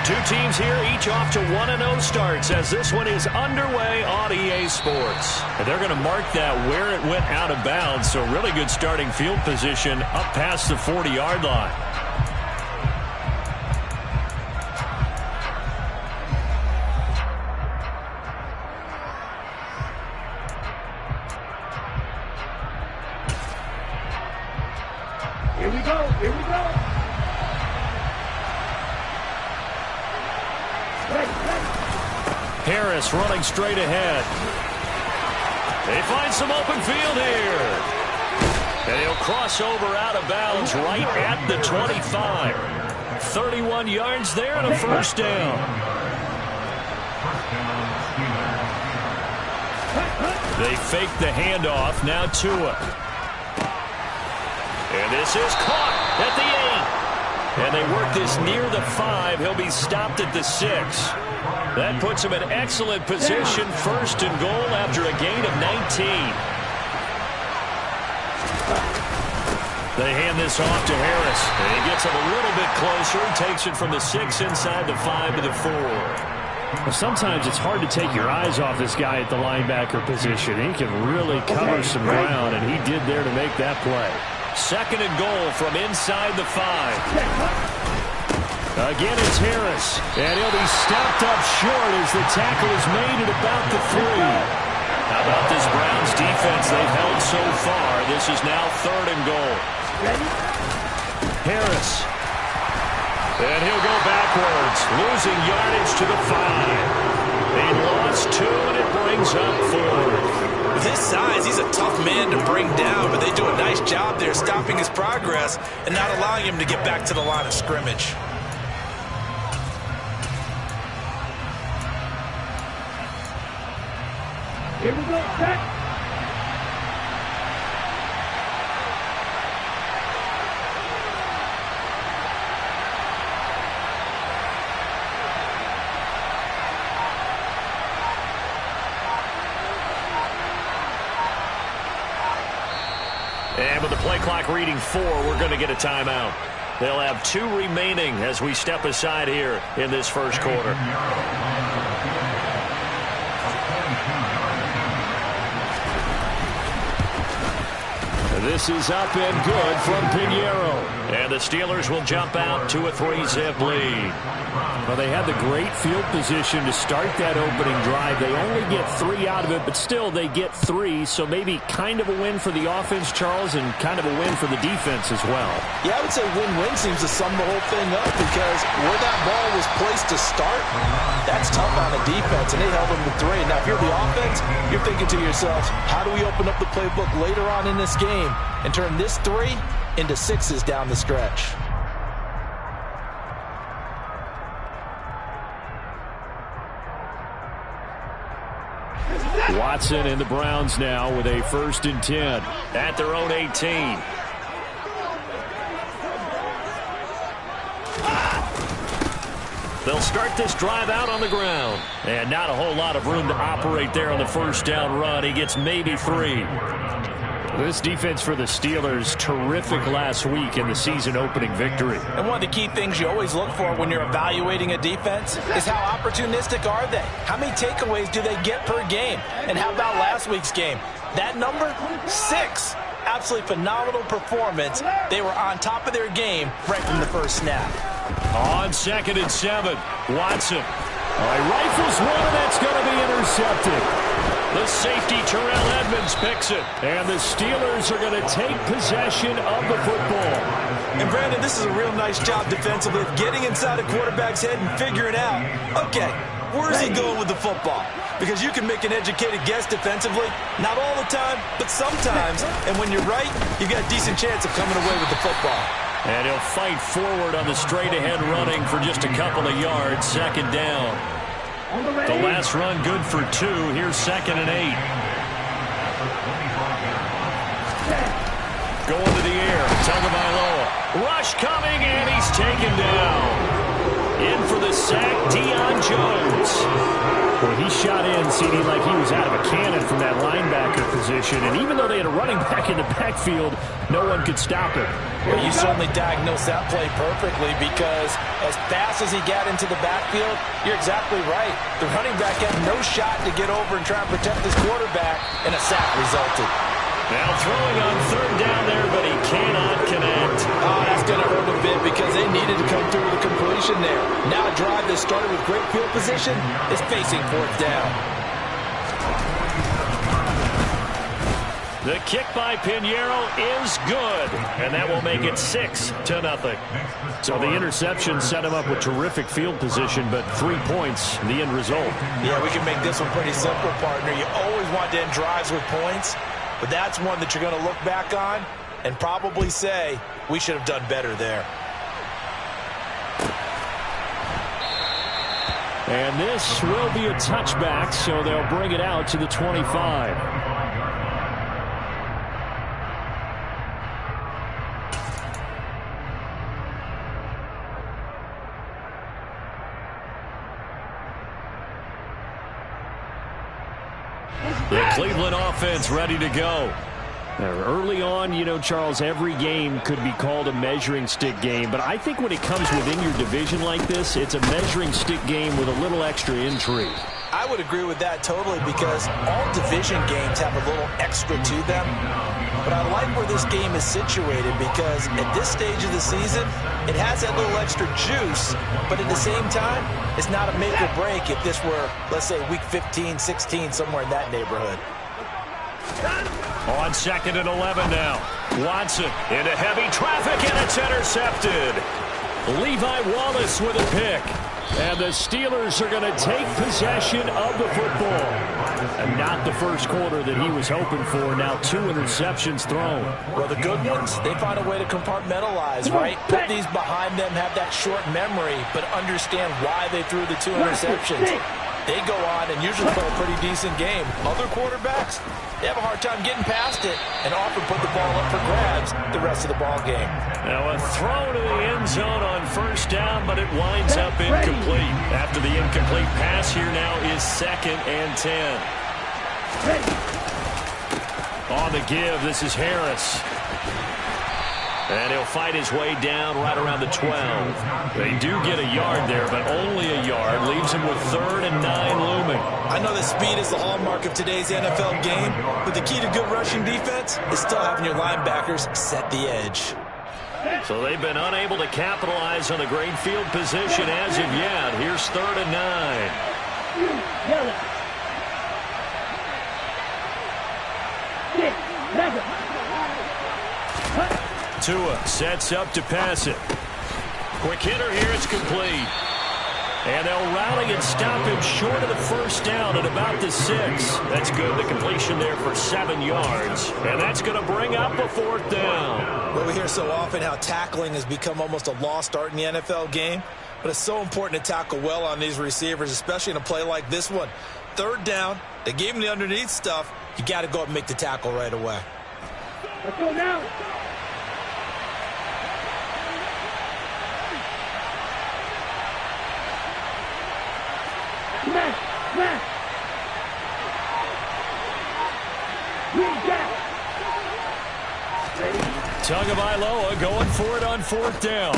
Two teams here, each off to 1-0 starts as this one is underway on EA Sports. And they're going to mark that where it went out of bounds, so really good starting field position up past the 40-yard line. Here we go, here we go. Harris running straight ahead. They find some open field here. And he'll cross over out of bounds right at the 25. 31 yards there and a first down. They fake the handoff. Now Tua. And this is caught at the 8. And they work this near the 5. He'll be stopped at the 6. That puts him in excellent position, first and goal after a gain of 19. They hand this off to Harris. And he gets him a little bit closer, takes it from the 6 inside the 5 to the 4. Well, sometimes it's hard to take your eyes off this guy at the linebacker position. He can really cover some ground, and he did there to make that play. Second and goal from inside the 5. Again, it's Harris, and he'll be stopped up short as the tackle is made at about the 3. How about this Browns defense they've held so far? This is now third and goal. Harris, and he'll go backwards, losing yardage to the 5. They lost 2, and it brings up 4. With his size, he's a tough man to bring down, but they do a nice job there stopping his progress and not allowing him to get back to the line of scrimmage. Here we go, set. And with the play clock reading 4, we're going to get a timeout. They'll have 2 remaining as we step aside here in this first quarter. This is up and good from Pinheiro. And the Steelers will jump out to a 3-zip lead. Well, they had the great field position to start that opening drive. They only get 3 out of it, but still they get 3. So maybe kind of a win for the offense, Charles, and kind of a win for the defense as well. Yeah, I would say win-win seems to sum the whole thing up because where that ball was placed to start, that's tough on the defense, and they held them to 3. Now, if you're the offense, you're thinking to yourselves, how do we open up the playbook later on in this game and turn this 3 into 6s down the stretch? Watson and the Browns now with a 1st and 10 at their own 18. They'll start this drive out on the ground. And not a whole lot of room to operate there on the first down run. He gets maybe 3. This defense for the Steelers, terrific last week in the season-opening victory. And one of the key things you always look for when you're evaluating a defense is how opportunistic are they? How many takeaways do they get per game? And how about last week's game? That number, 6. Absolutely phenomenal performance. They were on top of their game right from the first snap. On 2nd and 7, Watson. Rifles one, and that's going to be intercepted. The safety, Terrell Edmonds, picks it. And the Steelers are going to take possession of the football. And, Brandon, this is a real nice job defensively of getting inside a quarterback's head and figuring out, okay, where's he going with the football? Because you can make an educated guess defensively. Not all the time, but sometimes. And when you're right, you've got a decent chance of coming away with the football. And he'll fight forward on the straight-ahead running for just a couple of yards. 2nd down. The last run good for 2. Here's 2nd and 8. Going to the air. Tagovailoa. Rush coming, and he's taken down. In for the sack, Deion Jones. Well, he shot in, CD, like he was out of a cannon from that linebacker position. And even though they had a running back in the backfield, no one could stop him. Well, you certainly diagnosed that play perfectly because as fast as he got into the backfield, you're exactly right. The running back had no shot to get over and try and protect his quarterback, and a sack resulted. Now throwing on third down there, but he cannot connect. Oh, that's going to hurt a bit because they needed to come through with a completion there. Now a drive that started with great field position is facing fourth down. The kick by Pinheiro is good, and that will make it 6-0. So the interception set him up with terrific field position, but 3 points, the end result. Yeah, we can make this one pretty simple, partner. You always want to end drives with points, but that's one that you're going to look back on and probably say, we should have done better there. And this will be a touchback, so they'll bring it out to the 25. The Cleveland offense ready to go. Early on, you know, Charles, every game could be called a measuring stick game. But I think when it comes within your division like this, it's a measuring stick game with a little extra intrigue. I would agree with that totally because all division games have a little extra to them. But I like where this game is situated because at this stage of the season, it has that little extra juice. But at the same time, it's not a make or break if this were, let's say, week 15, 16, somewhere in that neighborhood. On 2nd and 11 now. Watson into heavy traffic, and it's intercepted. Levi Wallace with a pick. And the Steelers are going to take possession of the football. And not the first quarter that he was hoping for. Now 2 interceptions thrown. Well, the good ones, they find a way to compartmentalize, right? Put these behind them, have that short memory, but understand why they threw the 2 interceptions. They go on and usually play a pretty decent game. Other quarterbacks, they have a hard time getting past it and often put the ball up for grabs the rest of the ball game. Now a throw to the end zone on first down, but it winds up incomplete. After the incomplete pass, here now is 2nd and 10. On the give, this is Harris. And he'll fight his way down right around the 12. They do get a yard there, but only a yard. Leaves him with 3rd and 9 looming. I know that speed is the hallmark of today's NFL game, but the key to good rushing defense is still having your linebackers set the edge. So they've been unable to capitalize on the great field position as of yet. Here's 3rd and 9. Tua sets up to pass it. Quick hitter here, it's complete. And they'll rally and stop him short of the first down at about the 6. That's good, the completion there for 7 yards. And that's going to bring up a 4th down. Well, we hear so often how tackling has become almost a lost art in the NFL game. But it's so important to tackle well on these receivers, especially in a play like this one. 3rd down, they gave him the underneath stuff. You got to go up and make the tackle right away. Let's go now. Tagovailoa going for it on 4th down.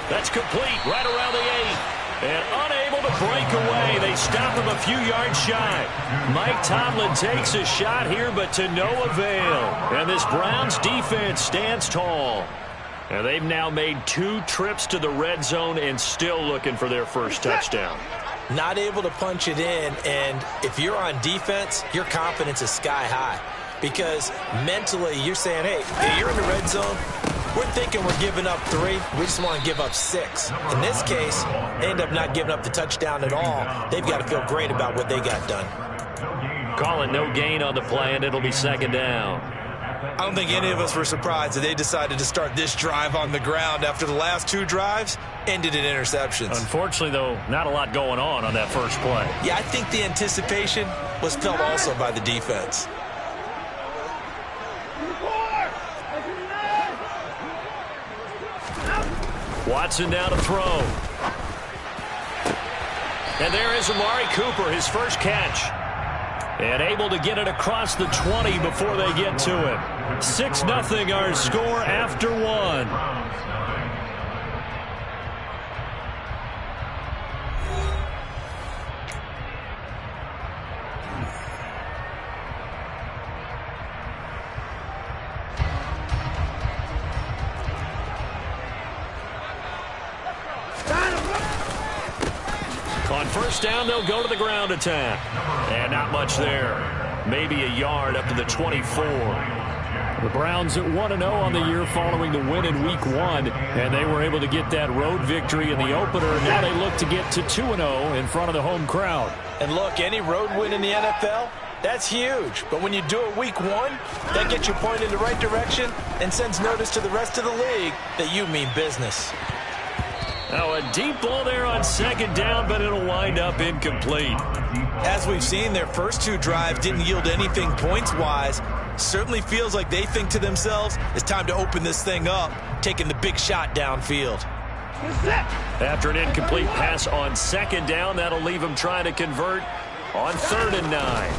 That's complete right around the 8. And unable to break away. They stop him a few yards shy. Mike Tomlin takes a shot here, but to no avail. And this Browns defense stands tall. And they've now made 2 trips to the red zone and still looking for their first touchdown. Not able to punch it in, and if you're on defense, your confidence is sky high. Because mentally, you're saying, hey, you're in the red zone. We're thinking we're giving up 3. We just want to give up 6. In this case, they end up not giving up the touchdown at all. They've got to feel great about what they got done. Call it no gain on the play, and it'll be 2nd down. I don't think any of us were surprised that they decided to start this drive on the ground after the last 2 drives ended in interceptions. Unfortunately, though, not a lot going on that first play. Yeah, I think the anticipation was felt also by the defense. Watson now to throw. And there is Amari Cooper, his first catch. And able to get it across the 20 before they get to it. 6-0 our score after one. On first down, they'll go to the ground attack. And not much there. Maybe a yard up to the 24. The Browns at 1-0 on the year following the win in Week 1. And they were able to get that road victory in the opener. Now they look to get to 2-0 in front of the home crowd. And look, any road win in the NFL, that's huge. But when you do it Week 1, that gets you pointed in the right direction and sends notice to the rest of the league that you mean business. Now a deep ball there on second down, but it'll wind up incomplete. As we've seen, their first two drives didn't yield anything points-wise. Certainly feels like they think to themselves, it's time to open this thing up, taking the big shot downfield. After an incomplete pass on second down, that'll leave them trying to convert on 3rd and 9.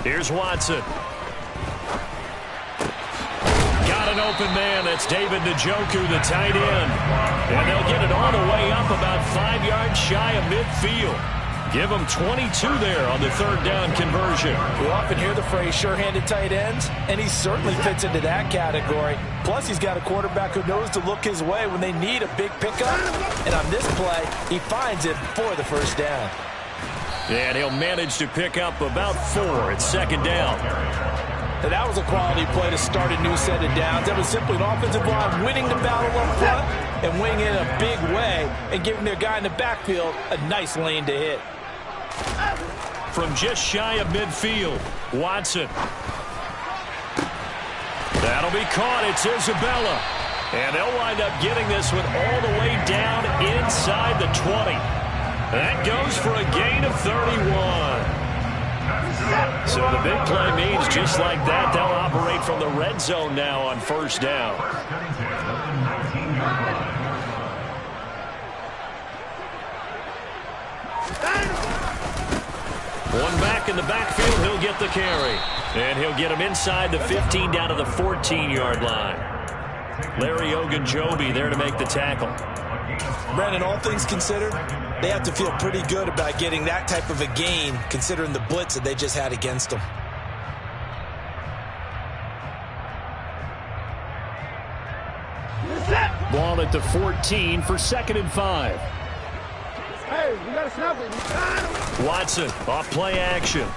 Here's Watson. Got an open man. That's David Njoku, the tight end. And they'll get it all the way up about 5 yards shy of midfield. Give them 22 there on the 3rd down conversion. We often hear the phrase sure-handed tight ends, and he certainly fits into that category. Plus, he's got a quarterback who knows to look his way when they need a big pickup. And on this play, he finds it for the first down. And he'll manage to pick up about 4 at 2nd down. And that was a quality play to start a new set of downs. That was simply an offensive line winning the battle up front and winning it in a big way and giving their guy in the backfield a nice lane to hit. From just shy of midfield, Watson. That'll be caught. It's Isabella. And they'll wind up getting this one all the way down inside the 20. That goes for a gain of 31. So the big play means just like that, they'll operate from the red zone now on first down. One back in the backfield, he'll get the carry. And he'll get him inside the 15 down to the 14-yard line. Larry Ogunjobi there to make the tackle. Brandon, all things considered, they have to feel pretty good about getting that type of a gain, considering the blitz that they just had against them. Ball at the 14 for 2nd and 5. Hey, you got to snap it. Watson off play action.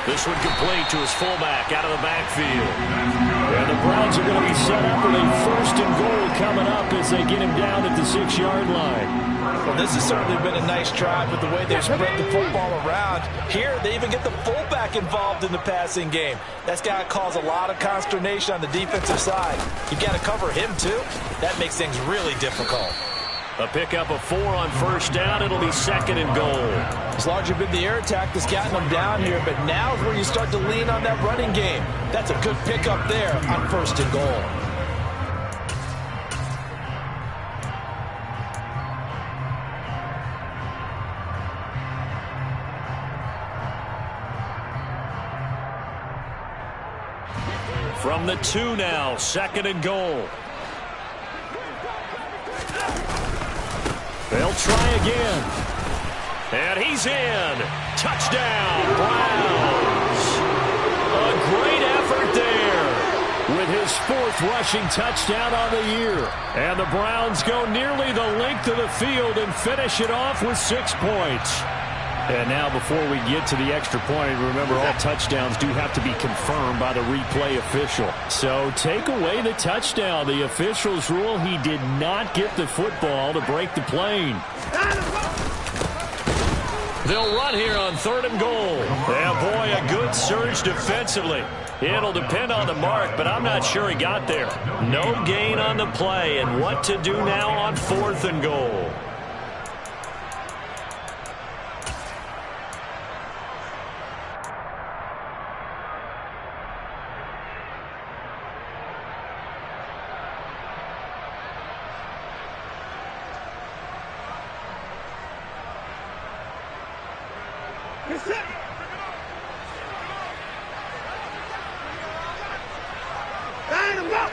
This one complete to his fullback out of the backfield. And the Browns are going to be set up with a 1st and goal coming up as they get him down at the 6-yard line. Well, this has certainly been a nice drive with the way they've spread the football around. Here, they even get the fullback involved in the passing game. That's got to cause a lot of consternation on the defensive side. You've got to cover him, too. That makes things really difficult. A pickup of 4 on first down. It'll be 2nd and goal. It's largely been the air attack that's gotten them down here, but now is where you start to lean on that running game. That's a good pickup there on 1st and goal. From the 2 now, 2nd and goal. They'll try again. And he's in. Touchdown, Browns. A great effort there with his 4th rushing touchdown on the year. And the Browns go nearly the length of the field and finish it off with 6 points. And now before we get to the extra point, remember all touchdowns do have to be confirmed by the replay official. So take away the touchdown. The officials rule he did not get the football to break the plane. They'll run here on 3rd and goal. Yeah, boy, a good surge defensively. It'll depend on the mark, but I'm not sure he got there. No gain on the play, and what to do now on 4th and goal. set. Line him up.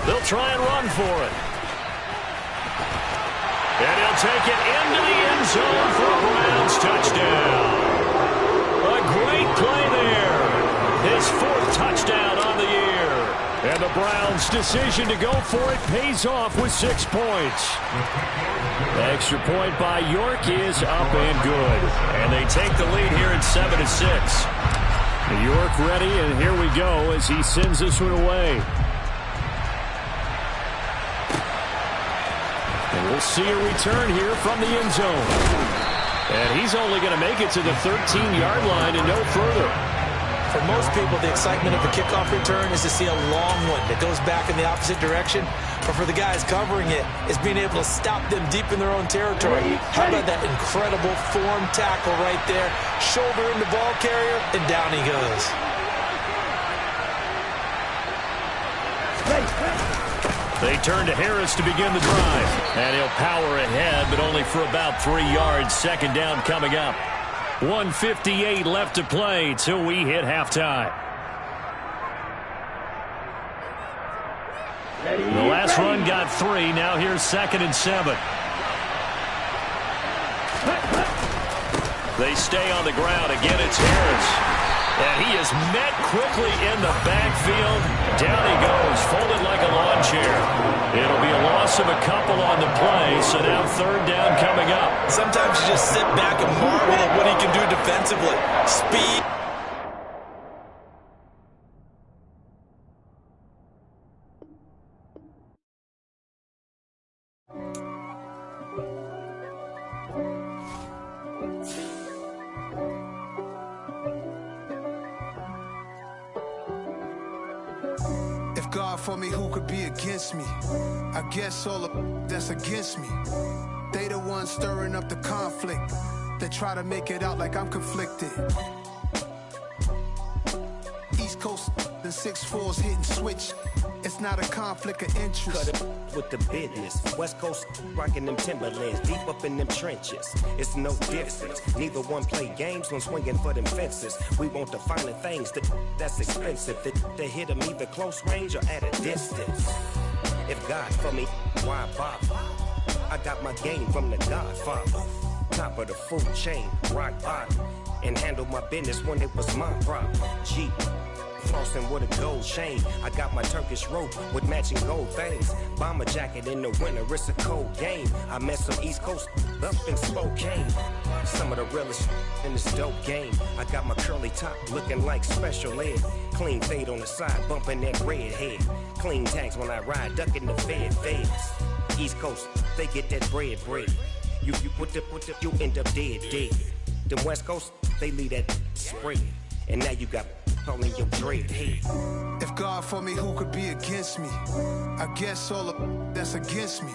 They'll try and run for it. And he'll take it into the end zone for a Browns touchdown. A great play there. His 4th touchdown on the year. And the Browns' decision to go for it pays off with 6 points. The extra point by York is up and good. And they take the lead here at 7-6. York ready, and here we go as he sends this one away. And we'll see a return here from the end zone. And he's only going to make it to the 13-yard line and no further. For most people, the excitement of a kickoff return is to see a long one that goes back in the opposite direction. But for the guys covering it, is being able to stop them deep in their own territory. How about that incredible form tackle right there? Shoulder into ball carrier, and down he goes. They turn to Harris to begin the drive. And he'll power ahead, but only for about 3 yards. Second down coming up. 1:58 left to play till we hit halftime. The last run got 3. Now here's 2nd and 7. They stay on the ground. Again, it's Harris. And he is met quickly in the backfield. Down he goes, folded like a lawn chair. It'll be a loss of a couple on the play, so now 3rd down coming up. Sometimes you just sit back and marvel at what he can do defensively. Speed. God for me, who could be against me? I guess all of that's against me. They the ones stirring up the conflict. They try to make it out like I'm conflicted. East Coast, the 6'4s hitting switch. It's not a conflict of interest. Cut it with the business. West Coast rocking them Timberlands, deep up in them trenches. It's no difference. Neither one play games when swinging for them fences. We want the finer things that's expensive. That hit them either close range or at a distance. If God for me, why bother? I got my game from the Godfather. Top of the food chain, rock bottom. And handle my business when it was my problem. Jeep. Flossing with a gold chain. I got my Turkish rope with matching gold things. Bomber jacket in the winter, it's a cold game. I met some East Coast up in Spokane. Some of the realest in this dope game. I got my curly top looking like special ed. Clean fade on the side, bumping that red head. Clean tags when I ride, ducking the feds. East Coast, they get that bread. You you end up dead. Them West Coast, they leave that spread. And now you got all in your dread head. If God for me, who could be against me? I guess all of that's against me.